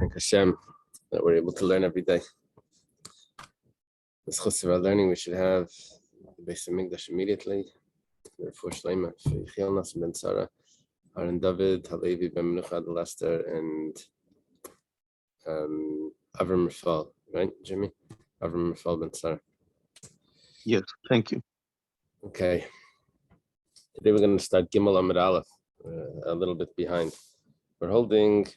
Thank Hashem that we're able to learn every day. This chus of our learning, we should have the Beis Hamikdash immediately. Therefore, Shleima, Yechiel ben Sarah, Aaron David, Halevi ben Menucha, Lester, and Avram Rafal, right, Jimmy? Avram Rafal ben Sarah. Yes, thank you. Okay. Today we're going to start Gimel Amud Aleph, a little bit behind. We're holding,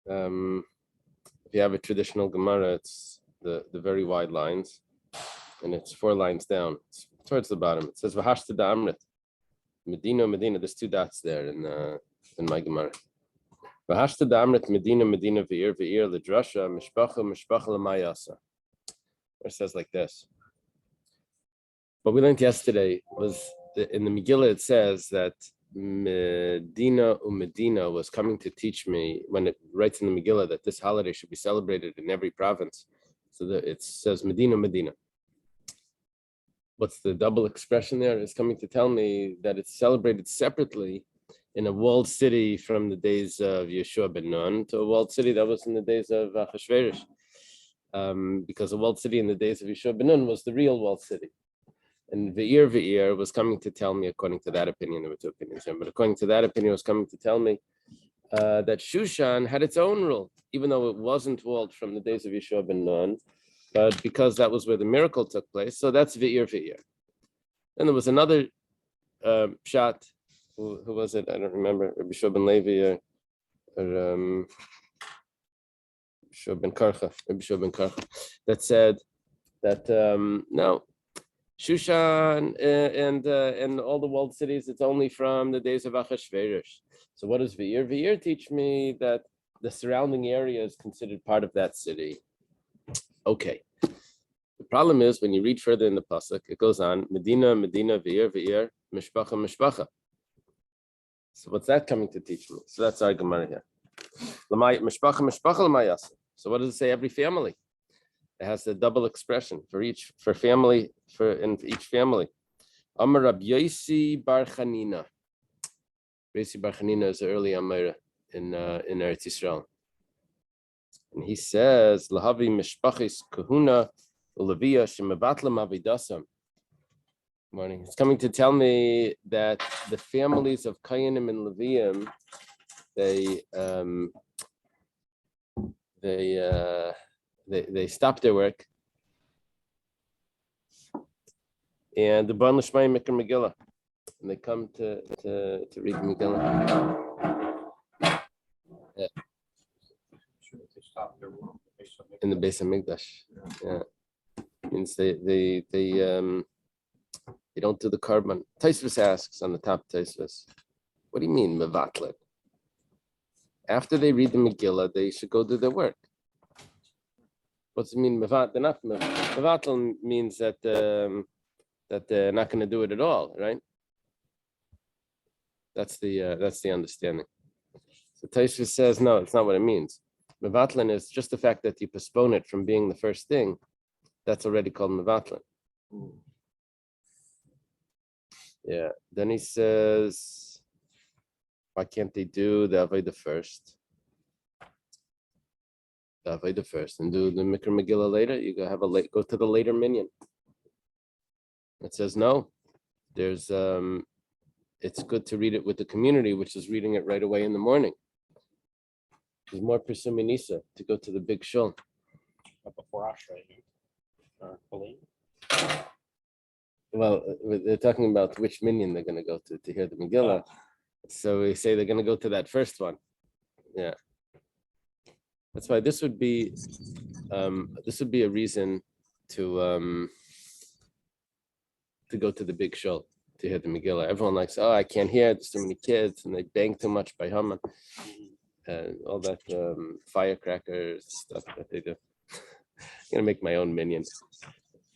if you have a traditional Gemara, it's the very wide lines, and it's 4 lines down. It's towards the bottom. It says V'hashta da Amrit, Medina, Medina. There's 2 dots there in my Gemara. V'hashta da Amrit, Medina, Medina, Ve'ir, Ve'ir, L'drasha, Mishpacha, Mishpacha, L'mayasa. It says like this. What we learned yesterday was in the Megillah. It says that Medina Medina was coming to teach me, when it writes in the Megillah that this holiday should be celebrated in every province. So that it says Medina Medina. What's the double expression there? Is coming to tell me that it's celebrated separately in a walled city from the days of Yeshua ben Nun to a walled city that was in the days of Achashverosh. Because a walled city in the days of Yeshua ben Nun was the real walled city. And Ve'ir was coming to tell me, according to that opinion, there were 2 opinions here, but according to that opinion, was coming to tell me that Shushan had its own rule, even though it wasn't walled from the days of Yeshua ben Nun, but because that was where the miracle took place, so that's Ve'ir. Then there was another pshat, who was it? I don't remember, Rabbi Yeshua ben Levi or Yeshua ben Karcha, that said that no, Shushan and all the walled cities, it's only from the days of Achashverosh. So what does Ve'ir? Ve'ir teach me that the surrounding area is considered part of that city. Okay. The problem is when you read further in the pasuk, it goes on Medina, Medina, Ve'ir, Ve'ir, Mishpacha, Mishpacha. So what's that coming to teach me? So that's our Gemara here. Mishpacha, Mishpacha, L'mayasa. So what does it say? Every family. It has the double expression for each family. Amar Rabbi Yosi Bar Chanina. Yosi Bar Chanina is the early Amira in Eretz Yisrael, and he says Lahavi Mishpachis Kahuna Ulavia Shemabatla Mavidasam. Morning. It's coming to tell me that the families of Kayanim and Levium, they stop their work, and the Ban L'Shmayim Mikra Megillah, and they come to read the Megillah. Yeah. In the Beis Hamikdash. Yeah, means they don't do the carbon. Taisvus asks on the top. Taisvus, what do you mean mevatlet? After they read the Megillah, they should go do their work. What's it mean? Mevatl means that they're not going to do it at all, right? That's the understanding. So Taisha says no, it's not what it means. Mevatlin is just the fact that you postpone it from being the first thing. That's already called mevatlin. Yeah. Then he says, why can't they do the Avodah first? The Avodah first and do the Mikra Megillah later. You go to the later minyan. It says no. There's it's good to read it with the community, which is reading it right away in the morning. There's more Pirsumi Nisa to go to the big shul. Before Ashrei, Well, they're talking about which minyan they're going to go to hear the Megillah. So we say they're going to go to that first one. Yeah. That's why this would be a reason to go to the big shul to hear the Megillah. Everyone likes, I can't hear it. There's too many kids, and they bang too much by Haman, and all that firecrackers stuff that they do. I'm gonna make my own minyan,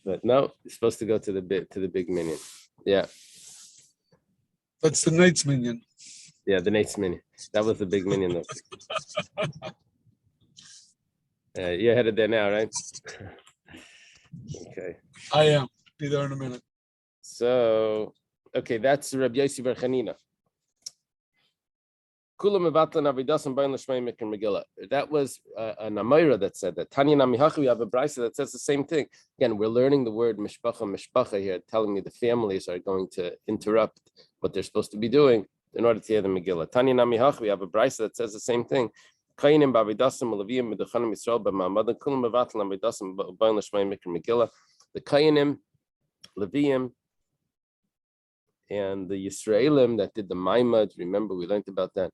but no, you're supposed to go to the big minyan. Yeah, that's the night's minyan. Yeah, the night's minyan. That was the big minyan though. You're headed there now, right? Okay. I am. Be there in a minute. So, okay, that's Rabbi Yosi Bar Chanina. That was an Amira that said that. Tanya Namihachi, we have a brisa that says the same thing. Again, we're learning the word mishpacha here, telling me the families are going to interrupt what they're supposed to be doing in order to hear the Megillah. Tanya Namihachi, we have a brisa that says the same thing. The Kayanim, Leviim, and the Yisraelim that did the Maimad, remember we learned about that,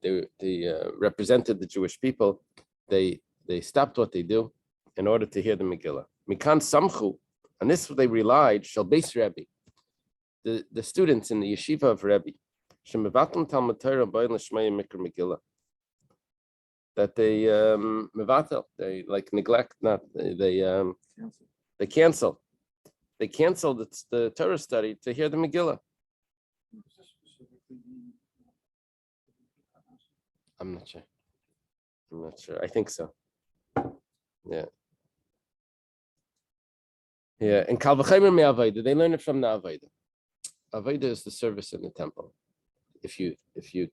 they represented the Jewish people. They stopped what they do in order to hear the Megillah. Mikan Samchu, and this they relied, Shal Beis Rebbe, the students in the yeshiva of Rebbe, Shemevatim Talmud Torah B'Oil Shmei Mikra Megillah, that they mevatel, they like neglect, not they cancel. They canceled the Torah study to hear the Megillah. I'm not sure. I think so. Yeah. Yeah. And Kal v'chaymer me'avayda, they learn it from the Avayda. Avayda is the service in the temple. If you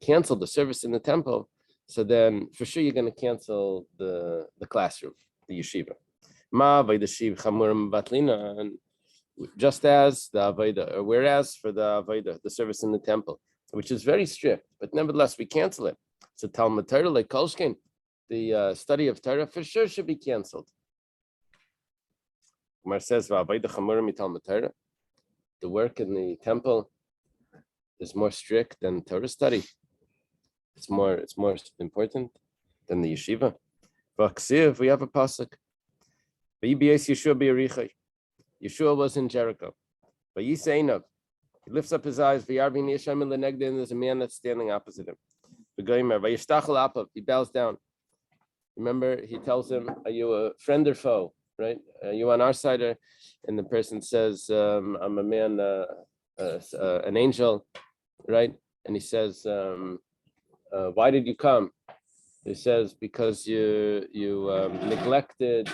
cancel the service in the temple, so then for sure you're going to cancel the classroom, the yeshiva. Ma Avayda shiv chamurim batlina, and just as the Avayda, or whereas for the Avayda, the service in the temple, which is very strict, but nevertheless we cancel it. So Talmud Torah, like Kolshkin, the study of Torah for sure should be canceled. Gemara says, "V'Avayda chamurim Talmud Torah." The work in the temple is more strict than Torah study. It's more important than the yeshiva. V'Aksiv, we have a pasuk. V'Yibiyes Yeshua b'Yerichai. Yeshua was in Jericho. V'Yiseinav, he lifts up his eyes. V'Yarvin Yeshem in Lenegda, and there's a man that's standing opposite him. V'Goymer, V'Yishtachel Apav, he bows down. Remember, he tells him, "Are you a friend or foe? Right? Are you on our side?" And the person says, "I'm a man, an angel." Right? And he says, "Why did you come?" He says, "Because you neglected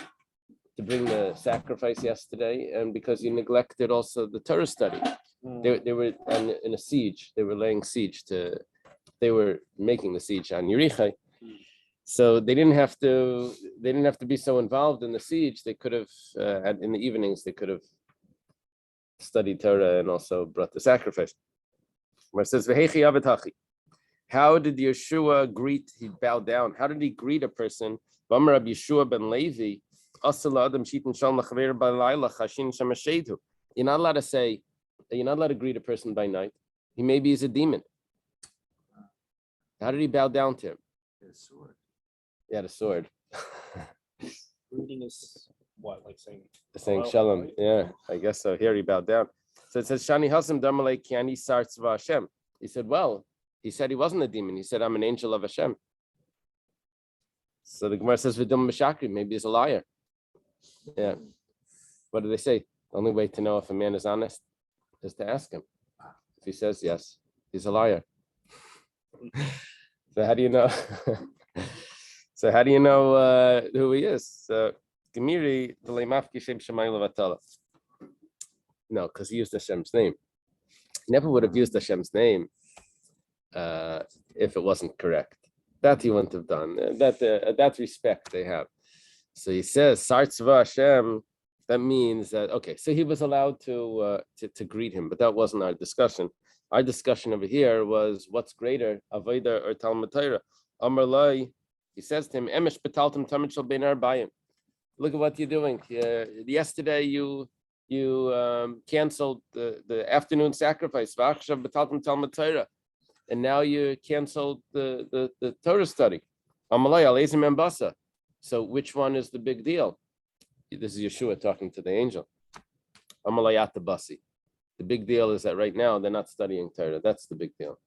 to bring the sacrifice yesterday, and because you neglected also the Torah study." They were in a siege. They were laying siege they were making the siege on Yerichai. So they didn't have to be so involved in the siege. They could have, in the evenings, they could have studied Torah and also brought the sacrifice. Where it says, "V'hechi avatachi." How did Yeshua greet? He bowed down. How did he greet a person? V'amar Rab Yeshua ben Levi, you're not allowed to say, you're not allowed to greet a person by night. Maybe he's a demon. How did he bow down to him? He had a sword. Greeting is what, like saying Shalom. Right? Yeah, I guess so. Here he bowed down. So it says, Shani Hasam Damalei Kiani Sartz Hashem. He said, well, he said he wasn't a demon. He said, I'm an angel of Hashem. So the Gemara says, Vidum Meshakri, maybe he's a liar. Yeah. What do they say? The only way to know if a man is honest is to ask him. If he says yes, he's a liar. So how do you know? Who he is? So Gemiri no, because he used Hashem's name. He never would have used Hashem's name if it wasn't correct. That he wouldn't have done. That respect they have. So he says, Sartzva Hashem, that means that, okay, so he was allowed to greet him, but that wasn't our discussion. Our discussion over here was what's greater, Avodah or Talmud Torah. Amar Lai, he says to him, Emesh betaltem tamid shel bein arbayim. Look at what you're doing. Yesterday you canceled the afternoon sacrifice, v'achshav betaltem Talmud Torah, and now you canceled the Torah study. Amar Lai aleizim embasa. So which one is the big deal? This is Yeshua talking to the angel. Amar Lai at the basi. The big deal is that right now they're not studying Torah. That's the big deal.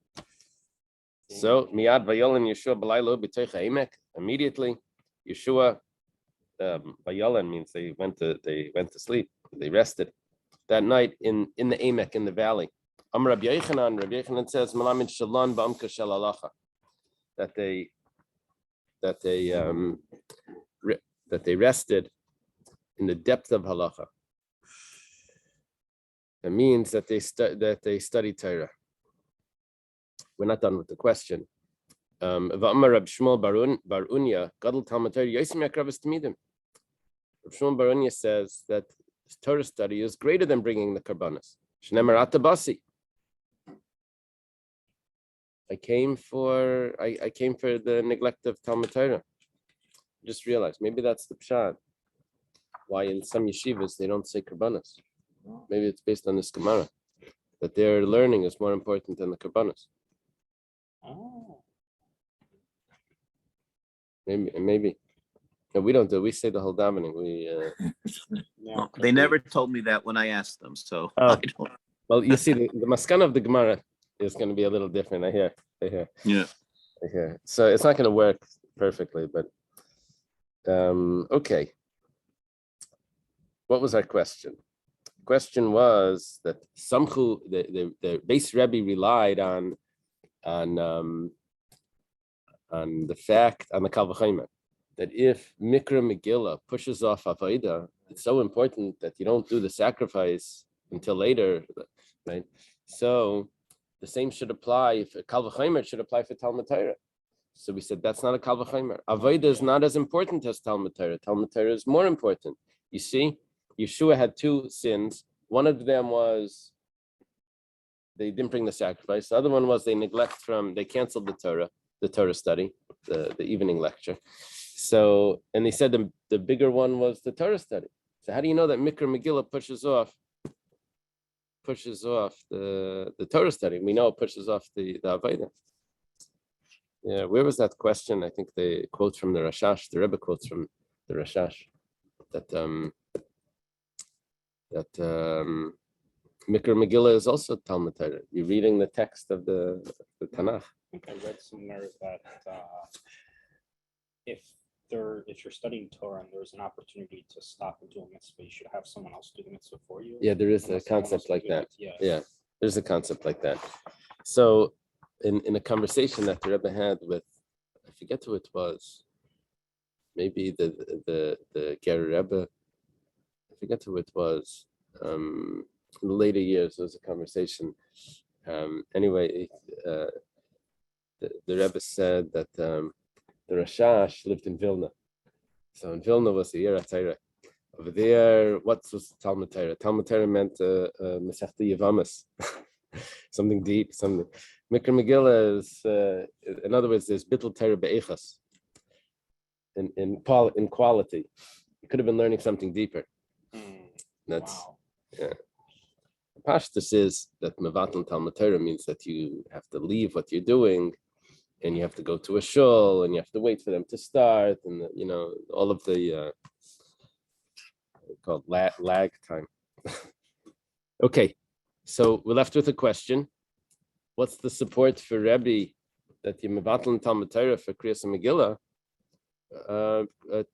So miyad vayolen Yeshua b'laylo b'toich ha'emek. Immediately, Yeshua vayolen means they went to sleep. They rested that night in the emek, in the valley. Amar Rabbi Yochanan says malamin shalon ba'amka shel halacha, that they rested in the depth of halacha. That means that they study Torah. we're not done with the question. V'amar Reb Shmuel Bar Unya Gadol Talmud Torah Yosem Yakravis Tamidim. Reb Shmuel Bar Unya says that Torah study is greater than bringing the karbanos. Shneimar Atabasi. I came for the neglect of Talmud Torah. Just realized maybe that's the pshat. Why in some yeshivas they don't say karbanos. Maybe it's based on this Gemara that their learning is more important than the karbanos. Oh. Maybe. No, we don't do. We say the whole davening. Yeah, They never told me that when I asked them, so Oh. I don't. Well, you see, the maskana of the Gemara is going to be a little different. I hear. Yeah. So it's not going to work perfectly, but okay. What was our question? Question was that Samchu, the base Rebbe relied on the fact, on the Kal V'chomer, that if Mikra Megillah pushes off Avodah, it's so important that you don't do the sacrifice until later, right? So the same should apply, if Kal V'chomer, it should apply for Talmud Torah. So we said that's not a Kal V'chomer. Avodah is not as important as Talmud Torah. Talmud Torah is more important. You see, Yeshua had two sins. One of them was they didn't bring the sacrifice. The other one was they canceled the Torah study, the evening lecture. So, and they said the bigger one was the Torah study. So how do you know that Mikra Megillah pushes off the Torah study? We know it pushes off the Avodah. Yeah, where was that question? I think the quote from the Rashash, the Rebbe quotes from the Rashash, that Mikra Megillah is also Talmud Torah. You're reading the text of the Tanakh. I think I read somewhere that if you're studying Torah and there's an opportunity to stop and do a mitzvah, you should have someone else do the mitzvah for you. Yeah, there is a Unless someone concept else like do that. it. Yeah, there's a concept like that. So in a conversation that the Rebbe had with, I forget who it was, maybe the Ger Rebbe, I forget who it was. In the later years, there was a conversation. Anyway, the Rebbe said that the Rashash lived in Vilna. So in Vilna was the Yera Torah. Over there, what was Talmud Torah? Talmud Torah meant Masechta Yevamis, something deep, something. Mikra Megillah is, in other words, there's Bittul Torah Be'echas, in quality. You could have been learning something deeper. That's, wow. yeah. Pashtus is that Mevatel Talmud Torah means that you have to leave what you're doing, and you have to go to a shul, and you have to wait for them to start, and all of the called lag time. Okay, so we're left with a question: what's the support for Rebbe that you Mevatel Talmud Torah for Kriyas and Megillah?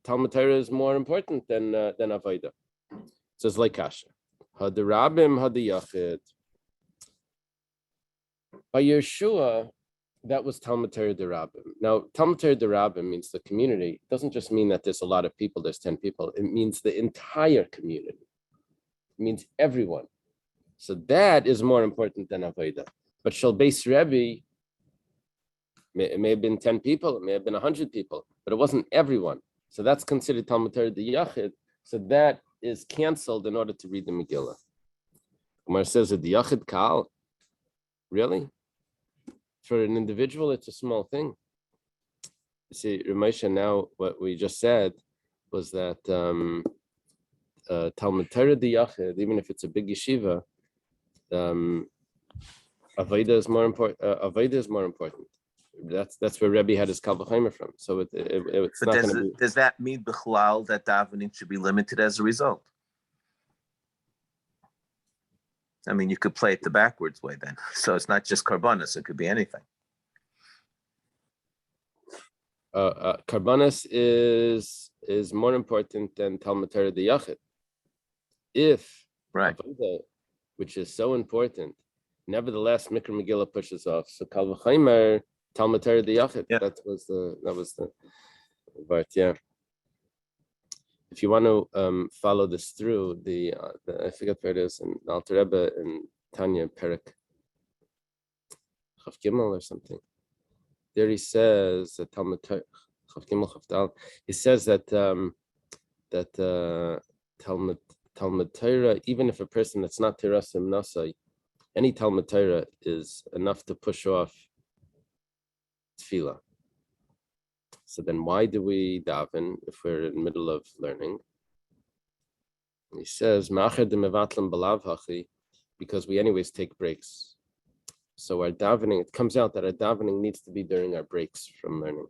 Talmud Torah is more important than Avodah. So it's like Kasha. Hadarabim hadiyachid. By Yeshua, that was Talmud Torah derabim. Now, Talmud Torah derabim means the community. It doesn't just mean that there's a lot of people, there's 10 people. It means the entire community. It means everyone. So that is more important than Avodah. But Shal Beis Rebbe, it may have been 10 people, it may have been 100 people, but it wasn't everyone. So that's considered Talmud Torah Yachid. So that is canceled in order to read the Megillah. Umar says that the Yachid Kal, really? For an individual, it's a small thing. You see, Ramesha, now what we just said was that Talmud Torah Yachid, even if it's a big yeshiva, Avodah is more important. Avodah is more important. That's where Rebbe had his Kal V'chomer from. So it's But not going to be. Does that mean bichlal that davening should be limited as a result? I mean, you could play it the backwards way then. So it's not just karbanos; it could be anything. Karbanos is more important than Talmud Torah Yachid. If Right. Avodah, which is so important, nevertheless, Mikra Megillah pushes off. So Kal V'chomer, Talmud Torah Yachid. Yeah. That was the part. Yeah. If you want to follow this through, I forget where it is, in Alter Rebbe and Tanya Perek Chav Gimel or something. There he says that Talmud Chav Gimel Chav Dal. He says that Talmud Torah, even if a person that's not Terasim Nasai, any Talmud Torah is enough to push off tefillah. So then why do we daven if we're in the middle of learning? He says, because we anyways take breaks. So our davening, it comes out that our davening needs to be during our breaks from learning,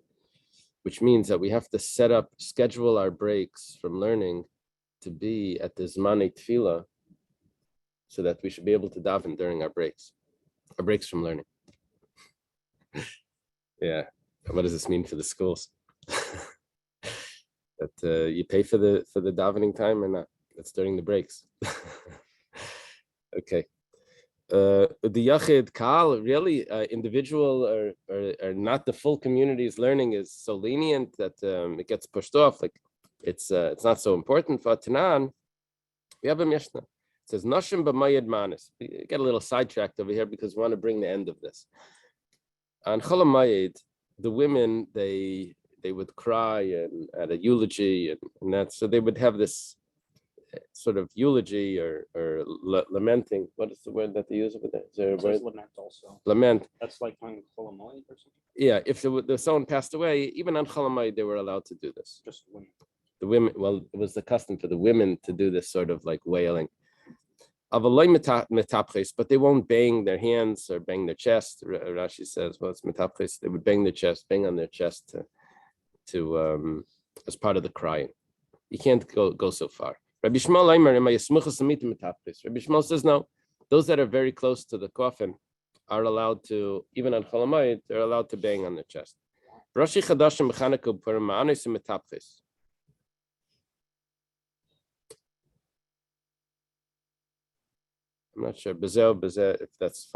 which means that we have to schedule our breaks from learning to be at the Zmane Tefillah, so that we should be able to daven during our breaks from learning. Yeah. What does this mean for the schools? That you pay for the davening time or not? That's during the breaks. Okay. The Yachid Kal, really individual or not the full community's learning is so lenient that it gets pushed off. Like it's not so important. For Tanan, we have a Mishnah. It says Nashim b'mayed manis. We get a little sidetracked over here because we want to bring the end of this. On Chol HaMayed, the women they would cry and at a eulogy and that, so they would have this sort of eulogy or lamenting. What is the word that they use over there? Is there a word? Lament also. Lament. That's like on Chol HaMoed or something. Yeah, if someone passed away, even on Chol HaMayed, they were allowed to do this. Just women. The women, well, it was the custom for the women to do this sort of like wailing. But they won't bang their hands or bang their chest. Rashi says, well, it's metapches. They would bang on their chest to as part of the crying. You can't go so far. Rabbi Shmuel says no. Those that are very close to the coffin are allowed to, even on Chol HaMayed, they're allowed to bang on their chest. Rashi Chadashim B'Chanukah Purim Ma'anis Metapches. I'm not sure. If that's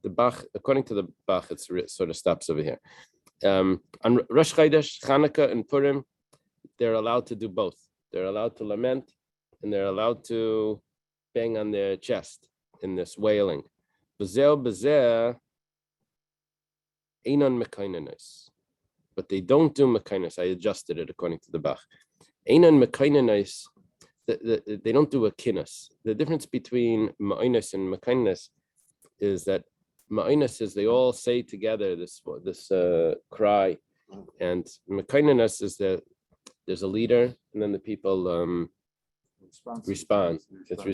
the Bach. According to the Bach, it sort of stops over here. On Rosh Chodesh, Chanukah, and Purim, they're allowed to do both. They're allowed to lament, and they're allowed to bang on their chest in this wailing. But they don't do mekainos. I adjusted it according to the Bach. Einon mekainos. They don't do a kinus. The difference between ma'inus and mekainos is that ma'inus is they all say together this cry, and mekainos is that there's a leader and then the people respond. It's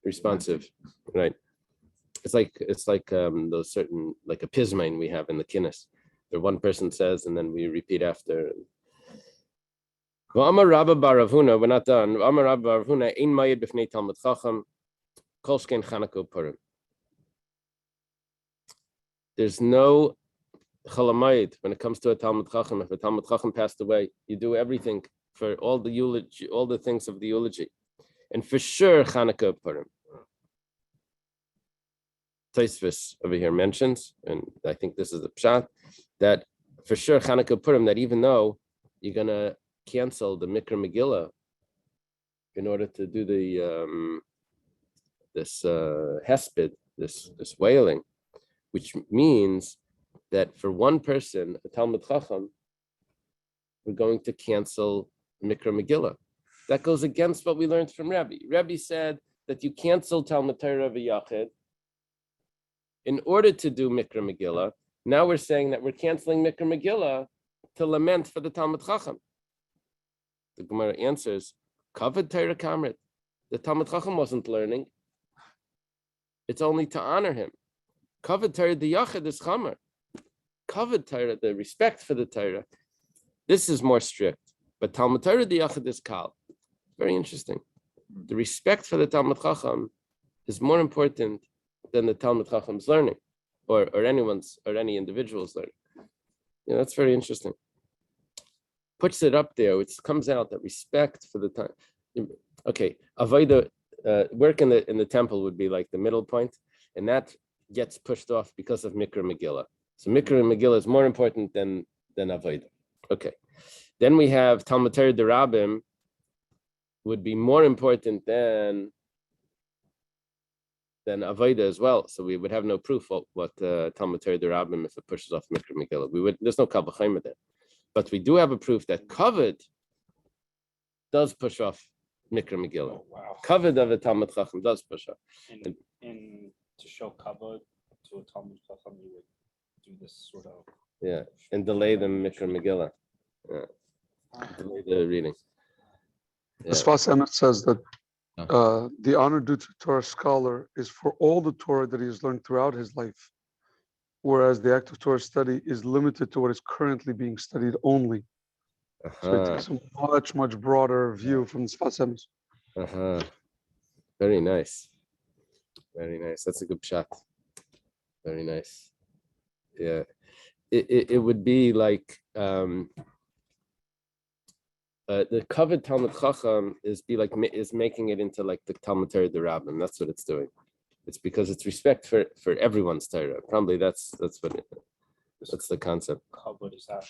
responsive, right? It's like those certain, like a pismine we have in the kinus, where one person says and then we repeat after. Amar Rabba bar Ravuna, we're not done. Amar Rabba bar Ravuna, ein mayed b'fnei Talmud Chacham, kol shkein Chanukah Purim. There's no Chol HaMayed when it comes to a Talmud Chacham. If a Talmud Chacham passed away, you do everything for all the eulogy, all the things of the eulogy, and for sure Chanukah Purim. Tosfos over here mentions, and I think this is the pshat, that for sure Chanukah Purim, that even though you're gonna cancel the Mikra Megillah in order to do the this hesped, this wailing, which means that for one person, a Talmud Chacham, we're going to cancel Mikra Megillah. That goes against what we learned from Rabbi. Rabbi said that you cancel Talmud Torah v'yachid in order to do Mikra Megillah. Now we're saying that we're canceling Mikra Megillah to lament for the Talmud Chacham. The Gemara answers, Kavod Torah Kamrit. The Talmud Chacham wasn't learning. It's only to honor him. Kavod Torah the Yachid is Chamer. Kavod Torah, the respect for the Torah, this is more strict. But Talmud Torah the Yachid is Kal. Very interesting. The respect for the Talmud Chacham is more important than the Talmud Chacham's learning, or any individual's learning. Yeah, that's very interesting. Puts it up there, which comes out that respect for the time. Okay, avoda, work in the temple would be like the middle point, and that gets pushed off because of Mikra Megillah. So Mikra Megillah is more important than avoda. Okay, then we have Talmud Torah Derabim would be more important than then avoida as well. So we would have no proof what Talmud Torah Rabbim if it pushes off Mikra Megillah. There's no kal v'chomer there, but we do have a proof that kavod does push off Mikra Megillah. Oh, wow. Kavod of a Talmud Chacham does push off. And to show kavod to a Talmud Chacham, you would do this sort of And delay the Mikra Megillah. Delay the reading. The Sfas Emet says that the honor due to Torah scholar is for all the Torah that he has learned throughout his life, whereas the active Torah study is limited to what is currently being studied only. So it takes a much, much broader view from the Sfas Emes. Very nice. Very nice. That's a good shot. Very nice. Yeah. It would be like the covered Talmud Chacham is making it into like the Talmud Torah Rabbim. That's what it's doing. It's because it's respect for everyone's Torah. Probably that's the concept. kavod is that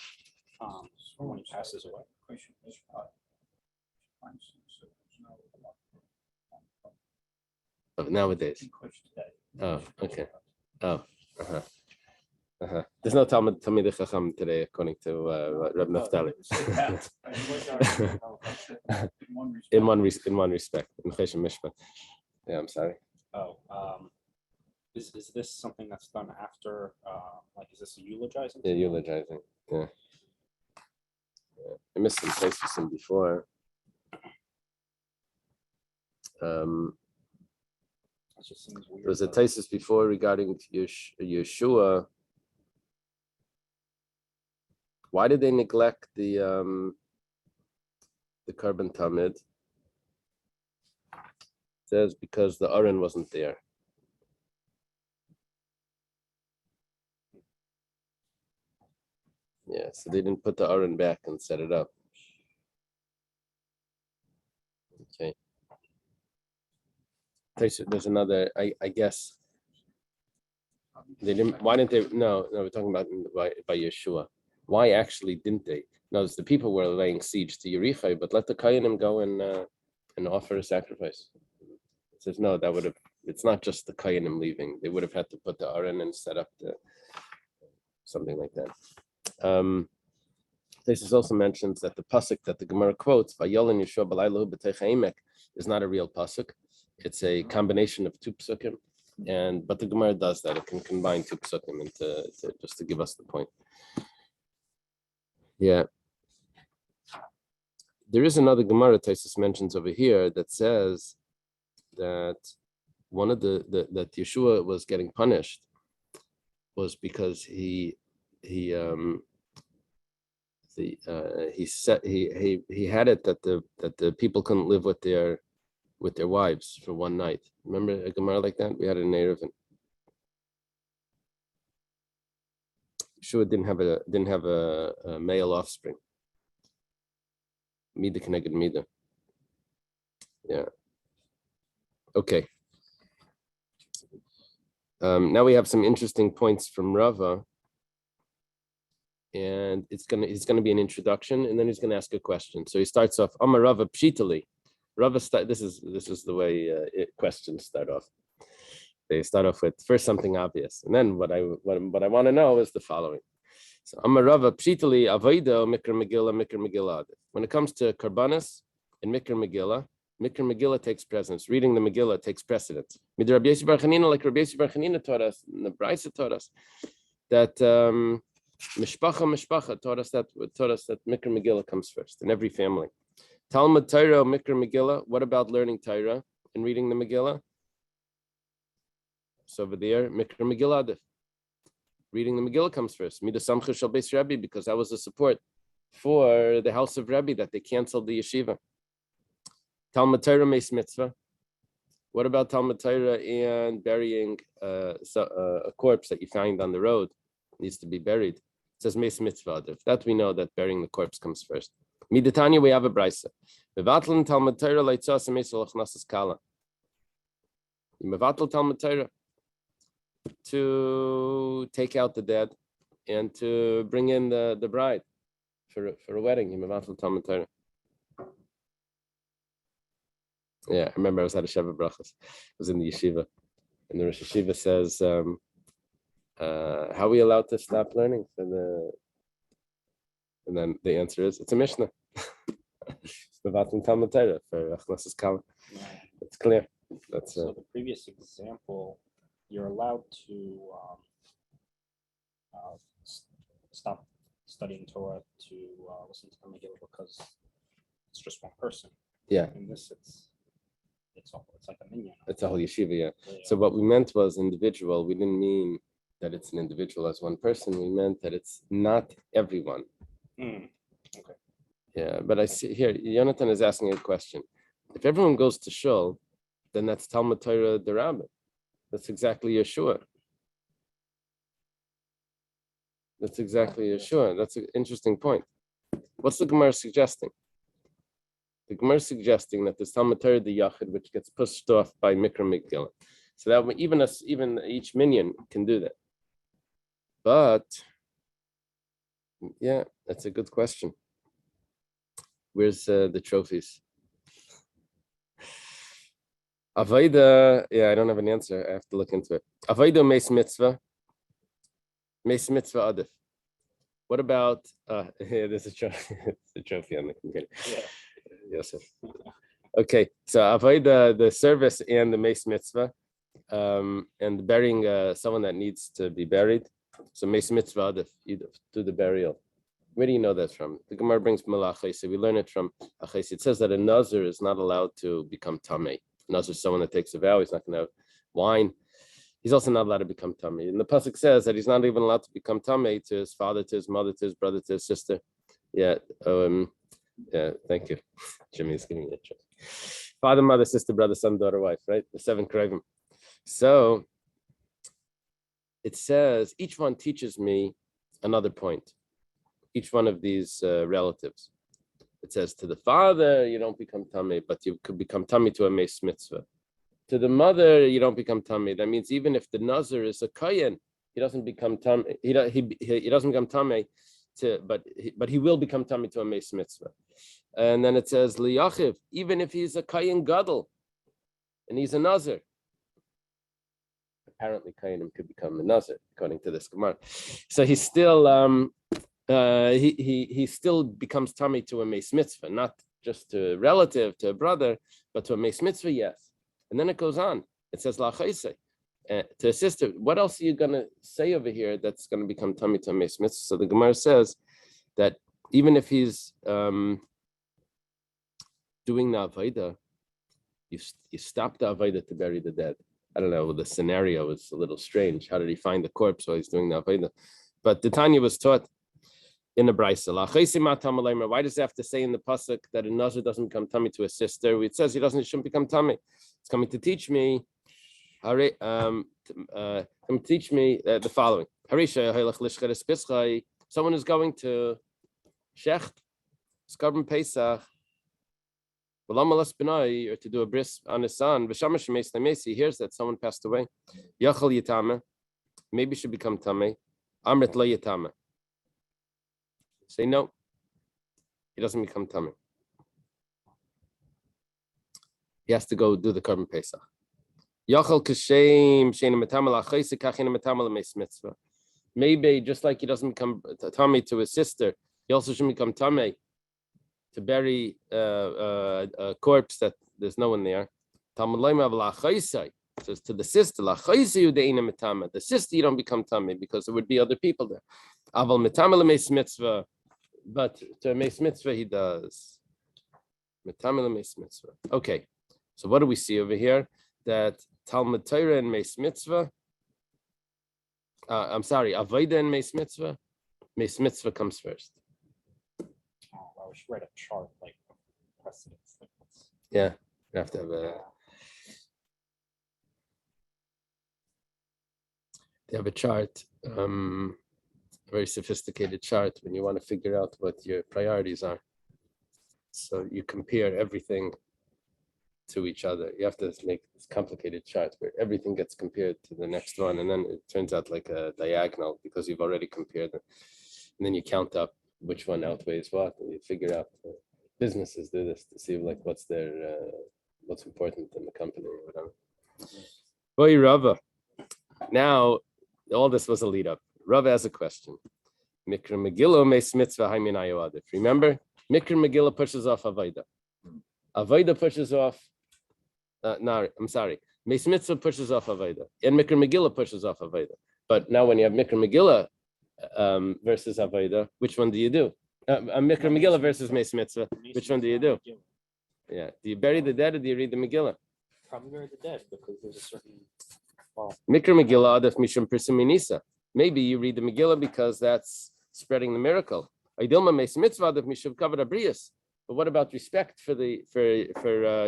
when he passes away. Of nowadays. Oh, okay. Oh, There's no Talmud Chacham today, according to Reb Naftali. in one respect, in Chesed Mishpat. Yeah, I'm sorry. Oh, is this something that's done after? Like, is this a eulogizing? Yeah, eulogizing. Yeah. I missed some places from before. It just seems weird. There was a thesis before regarding Yeshua. Why did they neglect the carbon tamid? It says because the Aron wasn't there. Yeah, so they didn't put the Aron back and set it up. Okay. There's another, I guess. They didn't. Why didn't they? No, we're talking about by Yeshua. Why actually didn't they? Notice the people were laying siege to Yericho, but let the Kohanim go and offer a sacrifice. It says no, that would have. It's not just the Kohanim leaving. They would have had to put the Aron and set up something like that. This also mentions that the pasuk that the Gemara quotes, "Vayolin Yeshua b'laylo b'teicha emek," is not a real pasuk. It's a combination of two psukim, but the Gemara does that. It can combine two psukim into just to give us the point. Yeah. There is another Gemara Taisus mentions over here that says that one of that Yeshua was getting punished was because he had it that the people couldn't live with their wives for one night. Remember a Gemara like that? We had a native. Yeshua didn't have a male offspring. Mida connected Mida. Yeah. Okay. Now we have some interesting points from Rava, and he's gonna be an introduction, and then he's gonna ask a question. So he starts off, Amar Rava Pshitali. Rava this is the way questions start off. They start off with first something obvious, and then what I want to know is the following. So Amar Rava Pshitali Avoida Mikra Megillah. When it comes to Karbanas and Mikra Megillah takes precedence. Reading the Megillah takes precedence. Like Rabbi Yossi Bar Chanina taught us, and the Brisa taught us that Mishpacha taught us that Mikra Megillah comes first in every family. Talmud Torah, Mikra Megillah. What about learning Torah and reading the Megillah? So over there, Mikra Megillah. Reading the Megillah comes first. Mida Samcha Shel Beis Rebbe, because that was the support for the house of Rebbe that they canceled the yeshiva. Talmud Torah Meis Mitzvah. What about Talmud Torah and burying a corpse that you find on the road? It needs to be buried. It says Meis Mitzvah. That we know that burying the corpse comes first. Midatanya, we have a brisa. Mevatlan Talmud Torah leitzas emeisel achnasas kala. Mevatl Talmud Torah to take out the dead and to bring in the bride for a wedding. Mevatl Talmud Torah. Yeah, I remember I was at a Sheva Brachas. I was in the yeshiva, And the Rosh Hashiva says, how are we allowed to stop learning? And then the answer is, it's a Mishnah. It's the Vatim Talmud Torah for Achnasas Kala. It's clear. That's So the previous example, you're allowed to stop studying Torah to listen to the Megillah because it's just one person. yeah. In this, it's like a minion. It's a whole yeshiva, yeah. So what we meant was individual. We didn't mean that it's an individual as one person. We meant that it's not everyone. Okay. Yeah, but I see here, Jonathan is asking a question. If everyone goes to shul, then that's Talmud Torah Derabah. That's exactly Yeshua. That's exactly Yeshua. That's an interesting point. What's the Gemara suggesting? The Gemara is suggesting that there's Talmud Torah the Yachid, which gets pushed off by Mikra Megillah. So that even each minion can do that. But yeah, that's a good question. Where's the trophies? Avoida, yeah, I don't have an answer. I have to look into it. Avoida meis mitzvah adif. What about yeah, there's a trophy. It's a trophy on the computer. Yeah. Yes. Okay, so avoida, the service and the meis mitzvah, and burying someone that needs to be buried. So meis mitzvah adif, you do the burial. Where do you know that from? The Gemara brings Malachai, so we learn it from Achais. It says that a nazir is not allowed to become tamei. Nazir is someone that takes a vow. He's not going to have wine. He's also not allowed to become tamei. And the pasuk says that he's not even allowed to become tamei to his father, to his mother, to his brother, to his sister. Yeah. Yeah. Thank you. Jimmy is giving me a trick. Father, mother, sister, brother, son, daughter, wife. Right. The 7 krivim. So it says each one teaches me another point. Each one of these relatives. It says to the father, you don't become tamei, but you could become tamei to a meis mitzvah. To the mother, you don't become tamei. That means even if the nazir is a kohen, he doesn't become tamei. He doesn't become tamei, but he will become tamei to a meis mitzvah. And then it says liyachiv, even if he's a kohen gadol, and he's a nazir. Apparently, kohenim could become a nazir according to this Gemara. So he's still. He still becomes tamei to a meis mitzvah, not just to a relative, to a brother, but to a meis mitzvah, yes. And then it goes on. It says la'chaisei to a sister. What else are you going to say over here that's going to become tamei to a meis mitzvah? So the Gemara says that even if he's doing the avodah, you stop the avodah to bury the dead. I don't know. The scenario is a little strange. How did he find the corpse while he's doing the avodah? But the Tanya was taught in the Brisa. Why does it have to say in the pasuk that a nazir doesn't become tamei to a sister? It says he shouldn't become tamei. It's coming to teach me. The following. Someone is going to shecht, skarbon pesach, or to do a bris on his son. He hears that someone passed away. Yachal yitame, maybe should become tamei. Amrit lo yitame. Say no, he doesn't become tamei. He has to go do the Korban Pesach. Maybe just like he doesn't become tamei to his sister, he also shouldn't become tamei to bury a corpse that there's no one there. Says to the sister, the sister you don't become tamei because there would be other people there. But to a meis mitzvah he does. Okay, so what do we see over here? That Talmud Torah and meis mitzvah. Avodah and meis mitzvah comes first. Oh, I should write a chart like precedence. Yeah, you have to have a chart. Very sophisticated chart when you want to figure out what your priorities are. So you compare everything to each other. You have to make this complicated chart where everything gets compared to the next one, and then it turns out like a diagonal because you've already compared them. And then you count up which one outweighs what, and you figure out. Businesses do this to see like what's important in the company or whatever. Boy, Rava. Now, all this was a lead up. Rava has a question. Mikra Megillah meis mitzvah haymin ayoadif. Remember, Mikra Megillah pushes off Avaida. Avaida pushes off. No, I'm sorry. Meis mitzvah pushes off Avaida, and Mikra Megillah pushes off Avaida. But now, when you have Mikra Megillah versus Avaida, which one do you do? Mikra Megillah versus Meis mitzvah. Which one do you do? Yeah. Do you bury the dead or do you read the Megillah? Probably bury the dead because there's a certain. Well, Mikra Megillah adaf mishum persiminisa. Maybe you read the Megillah because that's spreading the miracle. Aydilma meis mitzvah adaf mishum kavod abrius. But what about respect for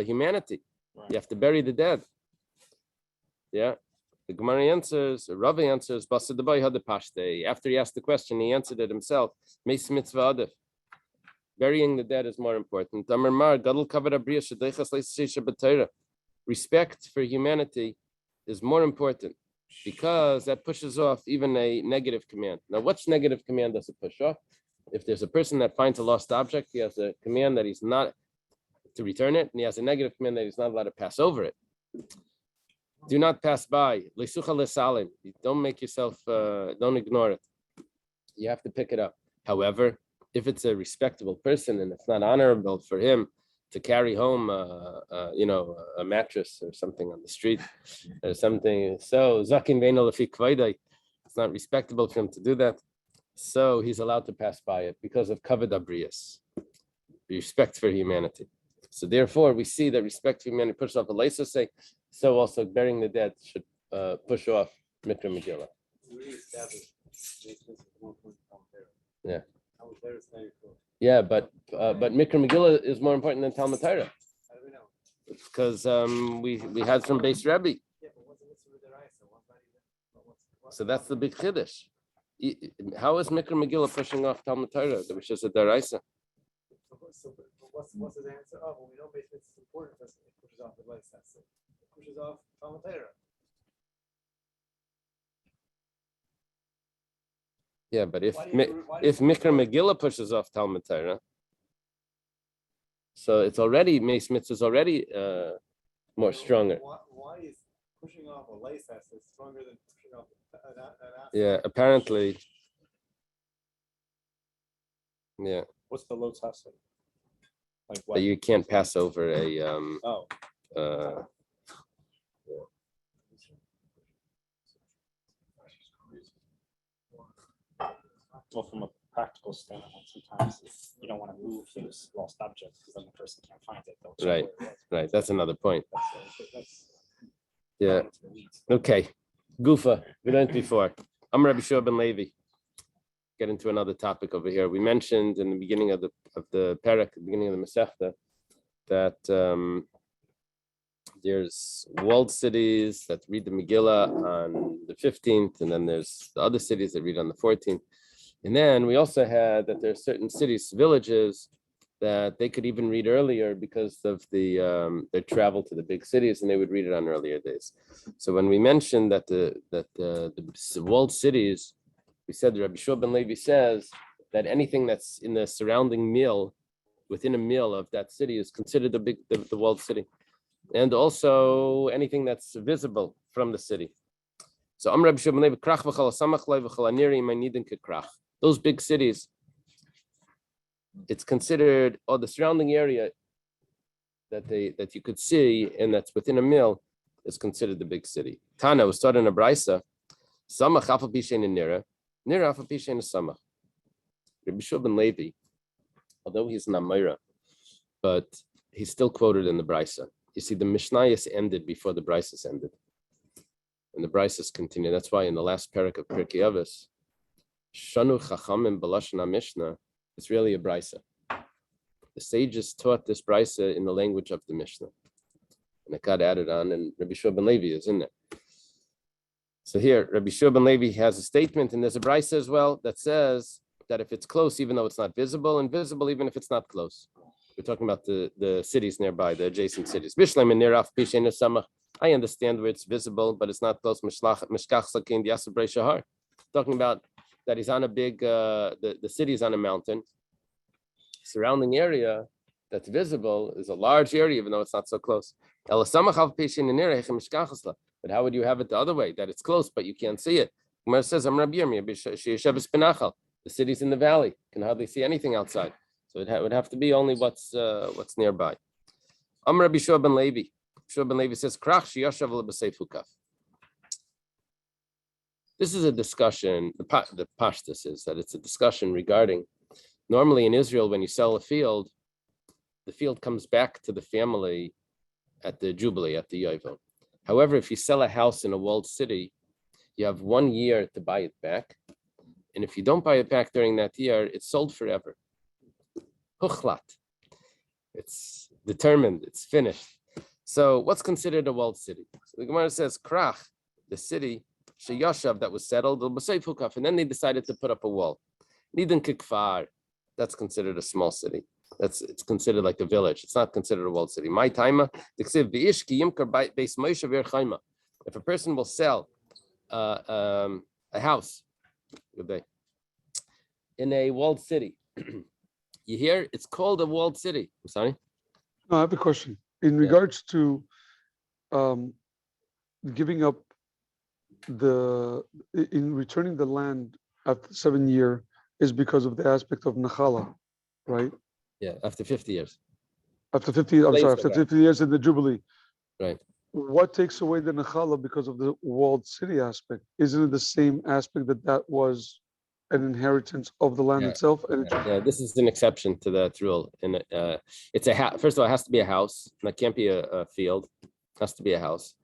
humanity? right. You have to bury the dead. Yeah. The Gemara answers, Rava answers, Basa Dabai had the pashte. After he asked the question, he answered it himself. Meis mitzvah adaf. Burying the dead is more important. Amar mar gadol kavod abrius shadeichas leisisha b'Torah. Respect for humanity is more important because that pushes off even a negative command. Now, which negative command does it push off? If there's a person that finds a lost object, he has a command that he's not to return it, and he has a negative command that he's not allowed to pass over it. Do not pass by. Don't make yourself, don't ignore it. You have to pick it up. However, if it's a respectable person and it's not honorable for him to carry home, a mattress or something on the street or something. So zakin veino lefi kvaydai. It's not respectable for him to do that. So he's allowed to pass by it because of kavod abrius, respect for humanity. So therefore, we see that respect for humanity pushes off a laser say. So also burying the dead should push off Mikra Megillah. Yeah. Yeah, but Mikra Megillah is more important than Talmud Torah. Because we had from Beis Rebbe. So that's the big chiddush. How is Mikra Megillah pushing off Talmud Torah, which is a daraisa? So what's his answer? Oh, well, we know Beis Mitzvah is important because it pushes off the light sense. It pushes off Talmud Torah. Yeah, but if Mikra Megillah pushes off Talmud Torah, so it's already Meis Mitzvah is already more stronger. Why is pushing off a light sense stronger than pushing off an Yeah, apparently. Yeah. What's the low tasa? Like what? But you can't pass over a Well, from a practical standpoint, sometimes you don't want to move those lost objects because then the person can't find it. They'll check Right. where it was. right. That's another point. That's Yeah. going into the weeds. Okay. Gufa, we learned before. I'm Rabbi Shua ben Levi. Get into another topic over here. We mentioned in the beginning of the parak, the beginning of the Masechta, that there's walled cities that read the Megillah on the 15th, and then there's the other cities that read on the 14th. And then we also had that there are certain cities, villages, that they could even read earlier because of their travel to the big cities, and they would read it on earlier days. So when we mentioned that the walled cities, we said that Rabbi Shua ben Levi says that anything that's in the surrounding mill, within a mill of that city, is considered the walled city, and also anything that's visible from the city. So Rabbi Shua ben Levi, krach v'chal samach loy v'chal aniri ma'nidin kekrach. Those big cities, it's considered, or the surrounding area that you could see and that's within a mill is considered the big city. Tana was taught in a brisa, samach afal pishen in nira afal pishen in samach. Rabbi Shua ben Levi, although he's an Amira, but he's still quoted in the brisa. You see, the Mishnayos ended before the brises ended, and the brises continue. That's why in the last parak of Pirkei Avos, Shanu Chachamim Balashon Mishnah, it's really a brisa. The sages taught this brisa in the language of the Mishnah, and it got added on, and Rabbi Shua ben Levi is in there. So here, Rabbi Shua ben Levi has a statement, and there's a brisa as well that says that if it's close, even though it's not visible, and visible even if it's not close. We're talking about the cities nearby, the adjacent cities. I understand where it's visible, but it's not close. Talking about that he's on a big, the city is on a mountain. Surrounding area that's visible is a large area, even though it's not so close. But But how would you have it the other way? That it's close, but you can't see it. Gemara says, "I'm Rabbi Yirmiyah, the city's in the valley, can hardly see anything outside. So it would have to be only what's nearby." Rabbi Shua ben Levi. Shua ben Levi says, "Krach sheyashav lebasei fukav." This is a discussion. The pashtus is that it's a discussion regarding. Normally in Israel, when you sell a field, the field comes back to the family at the Jubilee, at the Yovel. However, if you sell a house in a walled city, you have 1 year to buy it back. And if you don't buy it back during that year, it's sold forever. Huchlat. It's determined, it's finished. So what's considered a walled city? So the Gemara says, Krach, the city, Sheyashav, that was settled, and then they decided to put up a wall. Nidin Kikfar, that's considered a small city. It's considered like a village. It's not considered a walled city. My timer, if a person will sell a house in a walled city, you hear it's called a walled city. I'm sorry. No, I have a question in regards to giving up in returning the land after 7 years is because of the aspect of Nachala, right? Yeah, after 50 years. After 50 years in the Jubilee. Right. What takes away the Nachala because of the walled city aspect? Isn't it the same aspect that was an inheritance of the land itself? And this is an exception to that rule. And it's first of all, it has to be a house. That can't be a field. It has to be a house.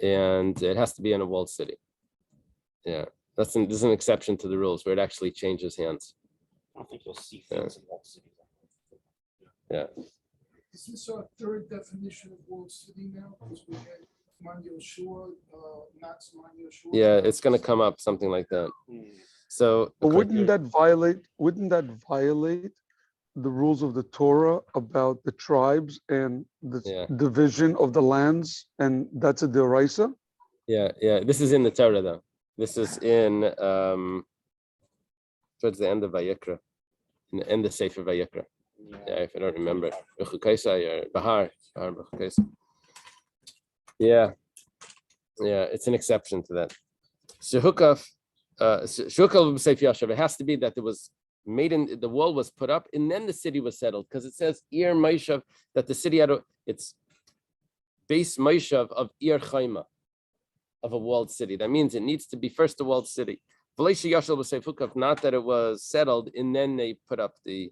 And it has to be in a walled city. Yeah, this is an exception to the rules where it actually changes hands. I don't think you'll see things in walled cities. Yeah. Is this our third definition of walled city now? Because we had Man Yoshua, not Man Yoshua. Yeah, it's going to come up something like that. So, but wouldn't that violate the rules of the Torah about the tribes and the division of the lands? And that's a deraisa? Yeah. This is in the Torah, though. This is in towards the end of Vayikra, in the end of Sefer Vayikra. Yeah, if I don't remember. Bahar. Yeah, it's an exception to that. Shehukaf, it has to be that it was made in the wall was put up and then the city was settled, because it says Ir Maishav, that the city had its base Maishav of Ir Chaima, of a walled city. That means it needs to be first a walled city. Not that it was settled and then they put up the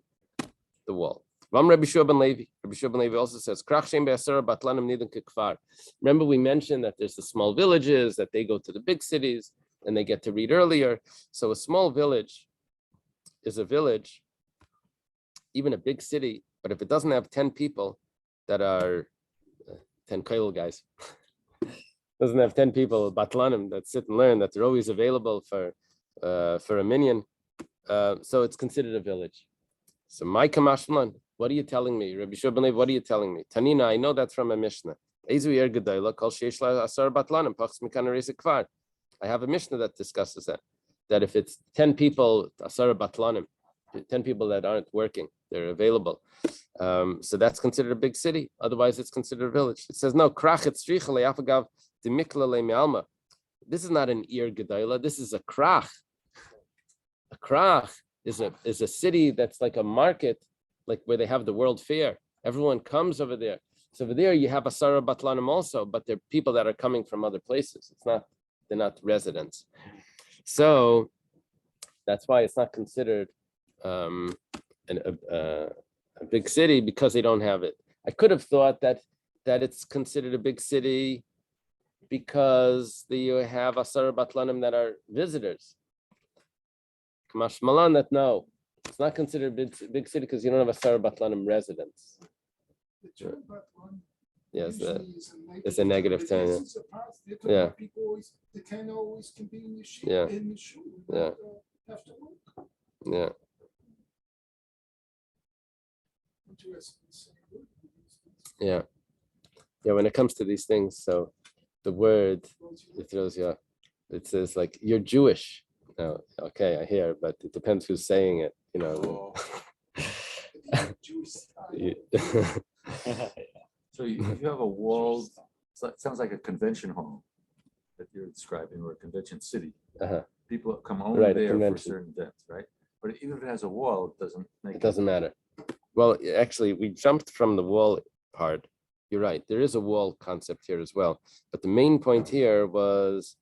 wall. Rabbi Shua ben Levi also says, remember we mentioned that there's the small villages, that they go to the big cities and they get to read earlier. So a small village is a village, even a big city, but if it doesn't have 10 people that are 10 koil guys, doesn't have 10 people, batlanim, that sit and learn, that they're always available for a minyan, so it's considered a village. So my kamashman, what are you telling me? Rabbi Shua ben Levi, what are you telling me? Tanina, I know that's from a Mishnah. I have a Mishnah that discusses that if it's 10 people, asar batlanim, 10 people that aren't working, they're available. So that's considered a big city. Otherwise, it's considered a village. It says, no, krachet strichale afagav de miklale me'alma. This is not an ir gedayla. This is a krach. A krach is a city that's like a market, like where they have the World Fair. Everyone comes over there. So over there you have Asara Batlanim also, but they're people that are coming from other places. They're not residents. So that's why it's not considered a big city, because they don't have it. I could have thought that it's considered a big city because you have Asara Batlanim that are visitors. Kamash Malan, that no, it's not considered a big city because you don't have Asara Batlanim residents. Yes, it's a negative term. Yeah. The 10 always can be in the shul. Yeah. Have to work. Yeah. Yeah. When it comes to these things, so the word, it throws you off. It says like, you're Jewish. No, okay, I hear, but it depends who's saying it, you know. So you have a walled, so it sounds like a convention hall. that you're describing, or a convention city. Uh-huh. People come only Right, a there for convention. certain events, right? But even if it has a wall, it doesn't make It doesn't matter. Well, actually, we jumped from the wall part. You're right. There is a wall concept here as well. But the main point here was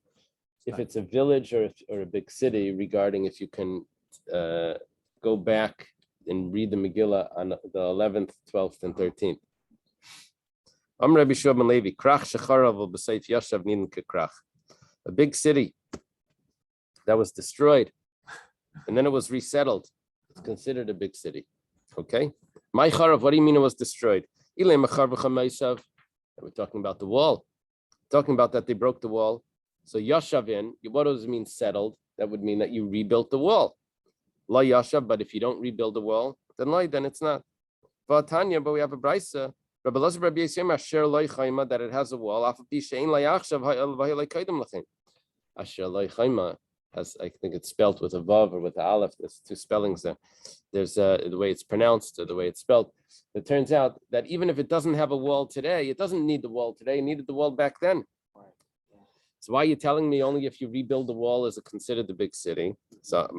if it's a village or a big city, regarding if you can go back and read the Megillah on the 11th, 12th, and 13th. A big city that was destroyed, and then it was resettled. It's considered a big city. Okay? My charav, what do you mean it was destroyed? We're talking about the wall. Talking about that they broke the wall. So yashavin, what does it mean settled? That would mean that you rebuilt the wall. La yashav, but if you don't rebuild the wall, then it's not. Vatanya, but we have a brisa. That it has a wall. Asher loy chayma has, I think it's spelled with a vav or with a aleph. There's two spellings there. There's the way it's pronounced or the way it's spelled. It turns out that even if it doesn't have a wall today, it doesn't need the wall today. It needed the wall back then. So why are you telling me only if you rebuild the wall is it considered the big city? So it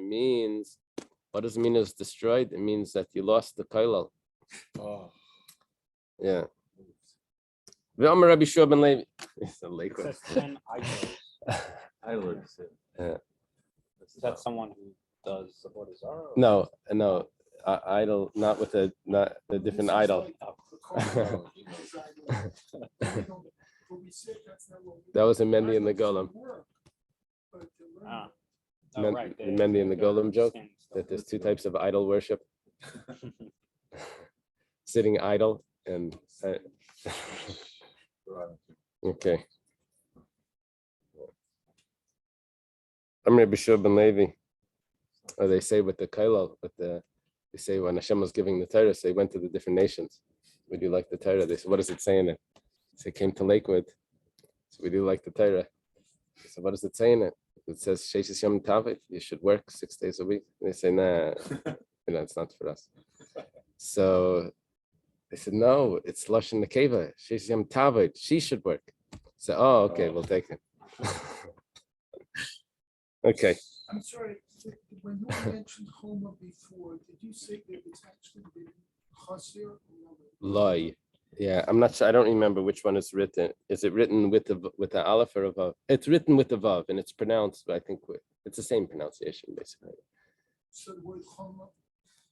means, what does it mean it's destroyed? It means that you lost the kailal. Oh. Yeah. V'amar Rabbi Shua ben Levi. It's a lake. It says 10 idols. Idlers. Yeah. Is that someone who does what is our? No, idol, not the different idol. That was a Mendy and the Golem. Ah. The Mendy and the Golem joke, that there's two types of idol worship. Sitting idle and okay. I'm Rabbi Shua ben Levi. Or they say with the kailal, they say when Hashem was giving the Torah, so they went to the different nations. Would you like the Torah? They said, what does it say in it? They came to Lakewood. So we do like the Torah. They said, what does it say in it? It says Sheishis Yom Tavit, you should work 6 days a week. And they say, nah, it's not for us. So they said, no, it's Lashon Nekeva. Sheishis Yom Tavit, she should work. So, okay, we'll take it. Okay. I'm sorry, when you mentioned Homer before, did you say that it's actually been Chasir? Loi. Yeah, I'm not sure. I don't remember which one is written. Is it written with the aleph or a vav? It's written with the vav, and it's pronounced, I think, it's the same pronunciation, basically. So the word Homer?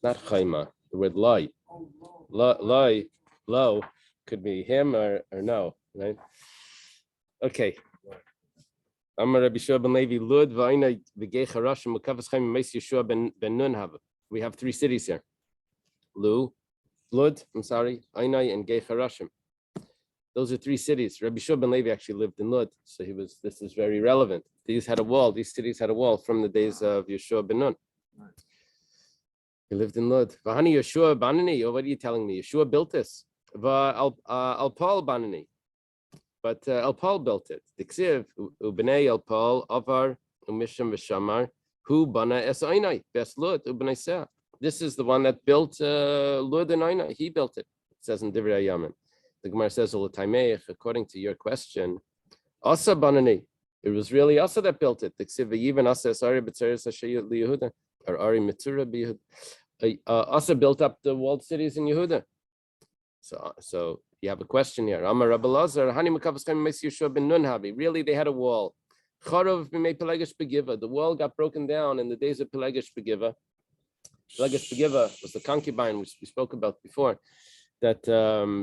Not chayma, the word loi. Oh, no. Loi, lo, could be him or no, right? Okay. Amar Rabbi Shua ben Levi, Lud, Va'ina, V'gei Charashim, Mukavas Chaim, Meis Yeshua ben Nun Hava. We have 3 cities here. Lud, Ainai, and Gei Charashim. Those are 3 cities. Rabbi Shua ben Levi actually lived in Lud, so this is very relevant. These cities had a wall from the days of Yeshua ben Nun. He lived in Lud. V'hani Yeshua banani, what are you telling me? Yeshua built this. V'al banani. But El Paul built it. Diksiv ubnei El Paul avar umisham v'shamar hu bana es Ainai best Lud ubnei Seah. This is the one that built Lud and Ainai. He built it. It says in Divrei Yamin. The Gemara says Ulotaimeich, according to your question, Asa banani. It was really Asa that built it. Diksiv v'yivan Asa es Ari b'tzeres Hashem liYehuda or Ari mitzura b'Yehuda. Asa built up the walled cities in Yehuda. So you have a question here. Amar Rabbi Lazar, Hani Makavas Chaim Meis Yeshua ben Nun Havi. Really, they had a wall. Charov b'mei Pelegesh Begiva. The wall got broken down in the days of Pelegesh Begiva. Pelegesh Begiva was the concubine which we spoke about before. That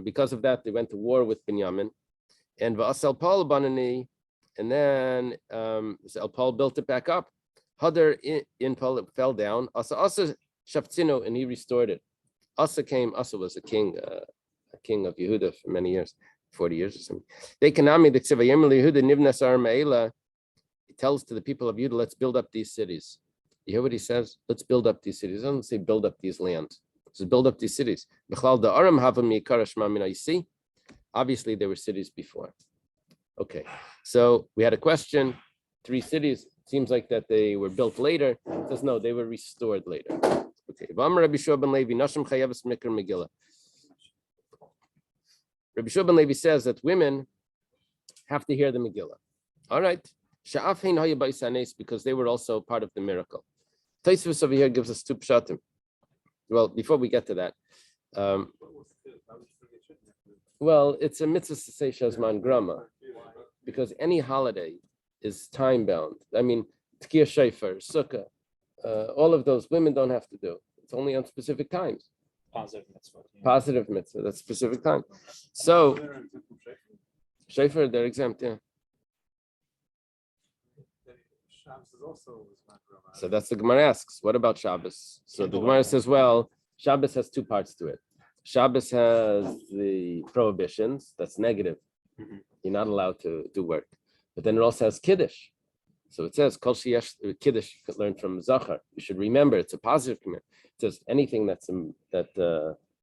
because of that, they went to war with Binyamin. And V'asel Paul Banani, and then El Paul built it back up. Hadar in Paul, it fell down. Asa Shaftzino, and he restored it. Asa was a king of Yehuda for many years, 40 years or something. They canami the Ksiva Yemer Yehuda Nivnas Ar Me'ela. He tells to the people of Yehuda, let's build up these cities. You hear what he says? Let's build up these cities. He doesn't say build up these lands. He says build up these cities. You see? Obviously, there were cities before. Okay, so we had a question. 3 cities. Seems like that they were built later. It says no, they were restored later. Okay. Rabbi Shua ben Levi, Nashim Chayavas Mikra Megillah. Rabbi Shua ben Levi says that women have to hear the Megillah. All right. Because they were also part of the miracle. Tosfos over here gives us two pshatim. Well, before we get to that, well, it's a mitzvah to say Shazman Grama, because any holiday is time bound. I mean, Tkir Shofar, Sukkah, all of those women don't have to do. It's only on specific times. Positive mitzvah. Yeah. Positive mitzvah, that's specific time. So, Shofar, they're exempt, yeah. So that's the Gemara asks, what about Shabbos? So the Gemara says, well, Shabbos has two parts to it. Shabbos has the prohibitions, that's negative. You're not allowed to do work. But then it also has Kiddush. So it says, Kol sheyesh Kiddush, you could learn from Zachar. You should remember, it's a positive command. It says anything that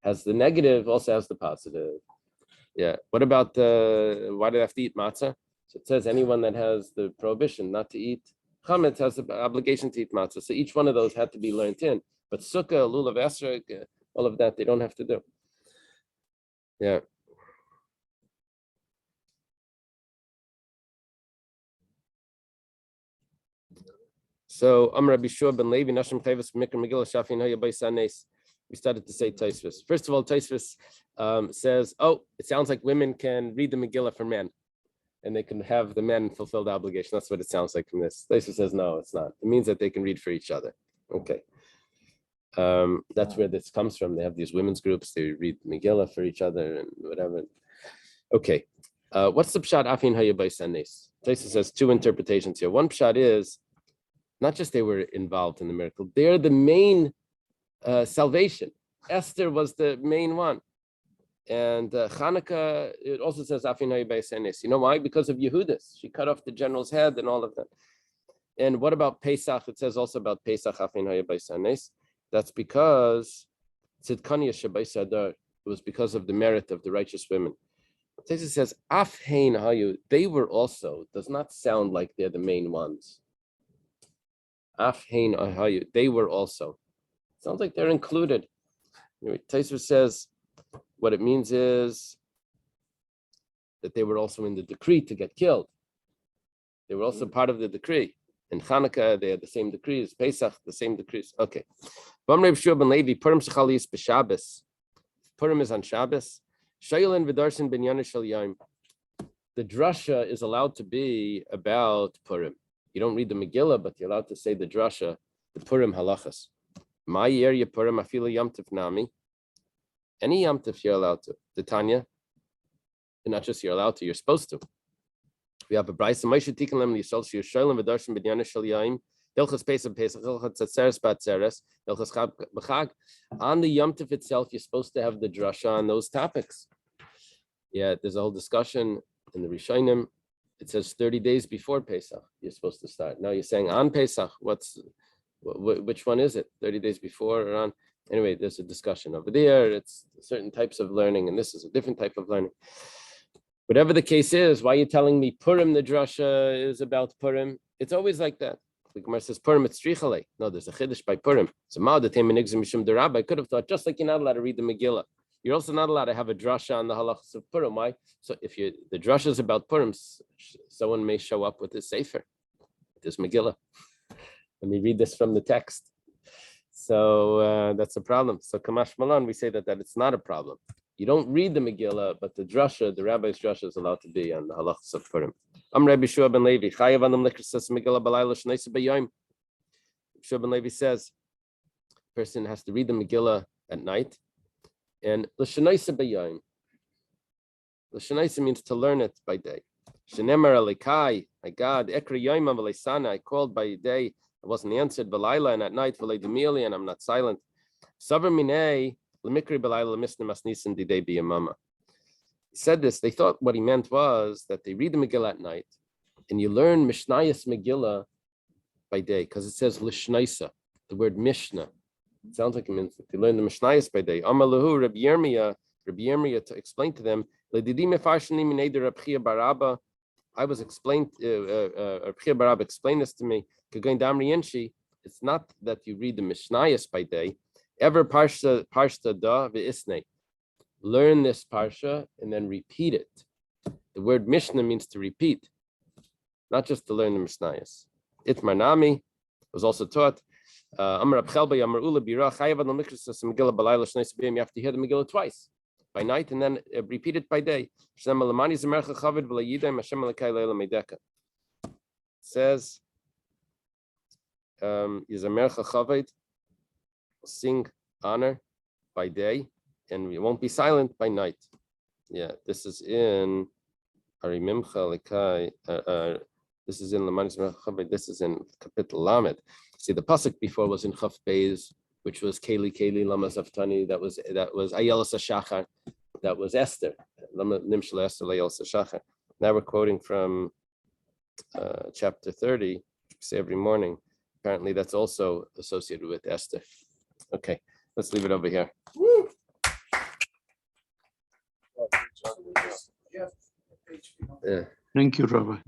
has the negative also has the positive. Yeah. What about why do they have to eat matzah? So it says anyone that has the prohibition not to eat chametz has the obligation to eat matzah. So each one of those had to be learned in. But sukkah, lulav esrog, all of that they don't have to do. Yeah. So Rabbi Shua ben Levi, Nashim Chayvus, Mikra Megillah, Shafin Hoya Baisanes. We started to say Tosfos. First of all, Tosfos says, oh, it sounds like women can read the Megillah for men, and they can have the men fulfill the obligation. That's what it sounds like from this. Tosfos says, no, it's not. It means that they can read for each other. Okay. That's where this comes from. They have these women's groups. They read Megillah for each other and whatever. Okay. What's the pshat Afin Hoya Baisanes? Tosfos says two interpretations here. One pshat is, not just they were involved in the miracle, they're the main salvation. Esther was the main one. And Hanukkah, it also says, you know why? Because of Yehudis. She cut off the general's head and all of that. And what about Pesach? It says also about Pesach, that's because it was because of the merit of the righteous women. It says, they were also, does not sound like they're the main ones. They were also. Sounds like they're included. Anyway, Tosfos says what it means is that they were also in the decree to get killed. They were also part of the decree. In Hanukkah, they had the same decrees. Pesach, the same decrees. Okay. Purim is on Shabbos. The drasha is allowed to be about Purim. You don't read the Megillah, but you're allowed to say the drasha, the Purim halachas. My area Purim afila yamtiv nami. Any yamtiv you're allowed to. The Tanya, and not just you're allowed to, you're supposed to. We have a brayso. Moshe tiken lem liyisol sheyusholim v'darshan b'nyan shel yaim. Hilchos Pesach Pesach. Hilchos Tzatzeres Batzeres. Hilchos Chag B'Chag. On the yamtiv itself, you're supposed to have the drasha on those topics. Yeah, there's a whole discussion in the Rishonim. It says 30 days before Pesach, you're supposed to start. Now you're saying on Pesach, which one is it? 30 days before or on? Anyway, there's a discussion over there. It's certain types of learning, and this is a different type of learning. Whatever the case is, why are you telling me Purim, the drasha is about Purim? It's always like that. The Gemara says Purim, it's strichale. No, there's a chiddush by Purim. So I could have thought, just like you're not allowed to read the Megillah, you're also not allowed to have a drasha on the halachas of Purim. Why? So if the drasha is about Purim, someone may show up with his sefer, this Megillah. Let me read this from the text. So that's a problem. So Kamash Malan, we say that it's not a problem. You don't read the Megillah, but the drasha, the rabbi's drasha, is allowed to be on the halachas of Purim. Rabbi Shua ben Levi. Chayav anam likras Megillah b'layla shneisa b'yom. Shua ben Levi says, a person has to read the Megillah at night. And l'shneisa b'yom. L'shneisa means to learn it by day. Shenemar alikai, my God, ekra yom v'leisana. I called by day. I wasn't answered. B'layla, and at night v'leidemili, and I'm not silent. Savar minei. He said this, they thought what he meant was that they read the Megillah at night and you learn Mishnayos Megillah by day, because it says Lishnaisa, the word Mishnah. It sounds like it means that they learn the Mishnayos by day. Amalahu Rabbi Yirmiyah to explain to them, I was explained, Rabbi Barabba explained this to me, it's not that you read the Mishnayos by day, ever parsha da ve'isnei. Learn this parsha and then repeat it. The word Mishnah means to repeat, not just to learn the Mishnayos. Itmar Nami was also taught. Amar Abchelba Yamar Ula Bira Chayav Adal Mikras Megillah Balayla Shnei Sebiyim. You have to hear the Megillah twice, by night and then repeat it by day. Shem Alamani Zemercha Chavid V'Layidayim Hashem Alakai Leila Meideka. Says Yizamercha Chavid, sing honor by day, and we won't be silent by night. Yeah, this is in Arimimcha Lekai. This is in Lamanis Merchabed. This is in Kapitel Lamed. See, the pasuk before was in Chaf Beis, which was Keli Lama Zaftani. That was Ayelas Shachar. That was Esther. Lama Nimshel Esther Ayelas Shachar. Now we're quoting from chapter 30, which we say every morning. Apparently, that's also associated with Esther. Okay, let's leave it over here. Jeff, page. Yeah. Thank you, Rabbi.